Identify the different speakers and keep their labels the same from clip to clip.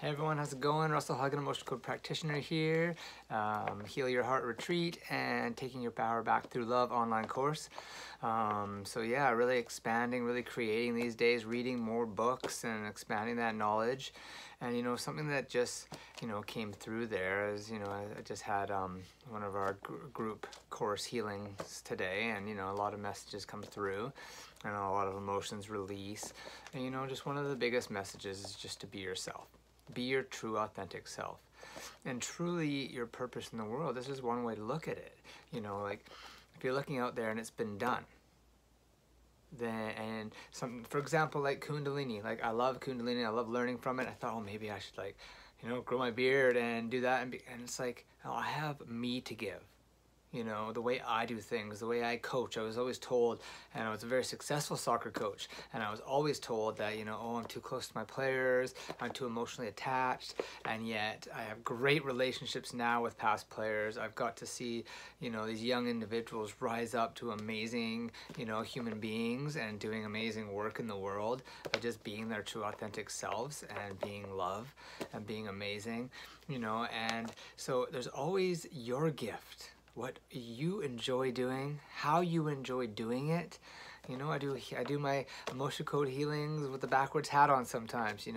Speaker 1: Hey everyone, how's it going? Russell Huggan, Emotional Code Practitioner here. Heal Your Heart Retreat and Taking Your Power Back Through Love online course. So yeah, really expanding, really creating these days, reading more books and expanding that knowledge. And something that just, came through there is, I just had one of our group course healings today, and, a lot of messages come through and a lot of emotions release. And, just one of the biggest messages is just to be yourself. Be your true, authentic self. And truly your purpose in the world, this is one way to look at it. Like if you're looking out there and it's been done, and for example, like Kundalini, like I love Kundalini, I love learning from it. I thought, oh, maybe I should grow my beard and do that. And it's like, oh, I have me to give. The way I do things, the way I coach. I was always told, and I was a very successful soccer coach, and I was always told that, oh, I'm too close to my players, I'm too emotionally attached, and yet I have great relationships now with past players. I've got to see, these young individuals rise up to amazing, human beings and doing amazing work in the world by just being their true authentic selves and being love and being amazing, and so there's always your gift. What you enjoy doing, how you enjoy doing it. I do my emotion code healings with the backwards hat on sometimes,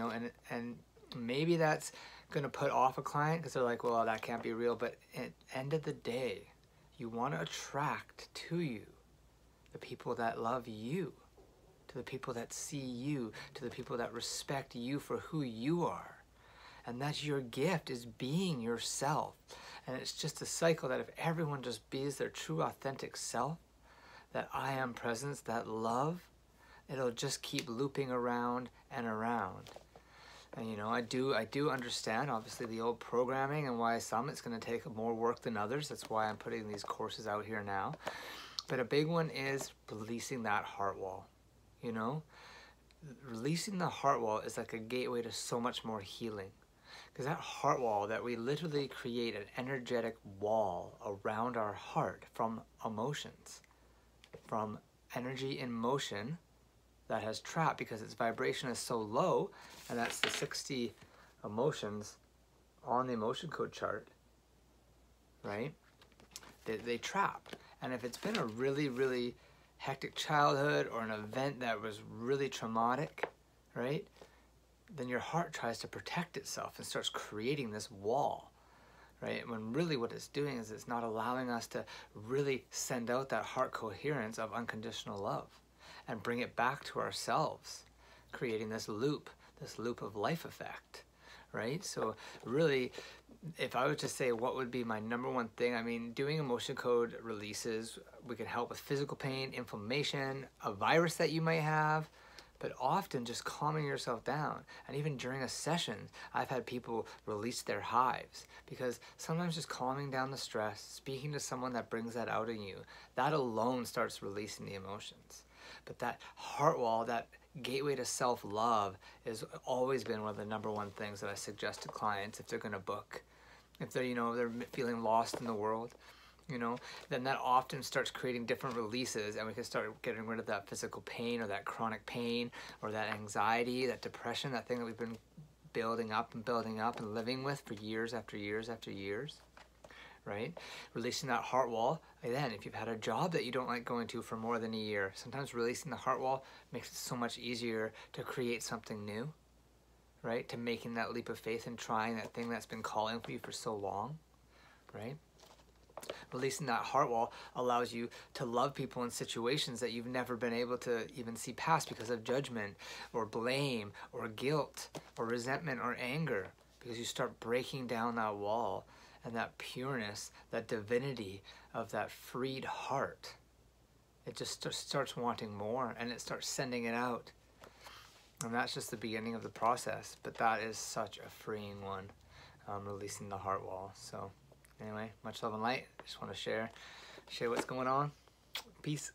Speaker 1: and maybe that's gonna put off a client because they're like, well, that can't be real. But at the end of the day, you want to attract to you the people that love you, to the people that see you, to the people that respect you for who you are. And that's your gift, is being yourself. And it's just a cycle that if everyone just be their true authentic self, that I am presence, that love, it'll just keep looping around and around. And I do understand obviously the old programming and why some it's going to take more work than others. That's why I'm putting these courses out here now. But a big one is releasing that heart wall. Releasing the heart wall is like a gateway to so much more healing. Because that heart wall, that we literally create an energetic wall around our heart from emotions, from energy in motion that has trapped because its vibration is so low, and that's the 60 emotions on the emotion code chart, right? They trap. And if it's been a really, really hectic childhood or an event that was really traumatic, right? Then your heart tries to protect itself and starts creating this wall, right? When really what it's doing is it's not allowing us to really send out that heart coherence of unconditional love and bring it back to ourselves, creating this loop of life effect, right? So really, if I was to say what would be my number one thing, doing emotion code releases, we can help with physical pain, inflammation, a virus that you might have, but often just calming yourself down. And even during a session, I've had people release their hives, because sometimes just calming down the stress, speaking to someone that brings that out in you, that alone starts releasing the emotions. But that heart wall, that gateway to self-love, has always been one of the number one things that I suggest to clients if they're gonna book. If they're, they're feeling lost in the world, then that often starts creating different releases, and we can start getting rid of that physical pain or that chronic pain or that anxiety, that depression, that thing that we've been building up and living with for years after years after years, right? Releasing that heart wall. Again, if you've had a job that you don't like going to for more than a year, sometimes releasing the heart wall makes it so much easier to create something new, right? To making that leap of faith and trying that thing that's been calling for you for so long, right? Releasing that heart wall allows you to love people in situations that you've never been able to even see past because of judgment or blame or guilt or resentment or anger, because you start breaking down that wall and that pureness, that divinity of that freed heart. It just starts wanting more, and it starts sending it out. And that's just the beginning of the process, but that is such a freeing one, releasing the heart wall. So anyway, much love and light. I just want to share what's going on. Peace.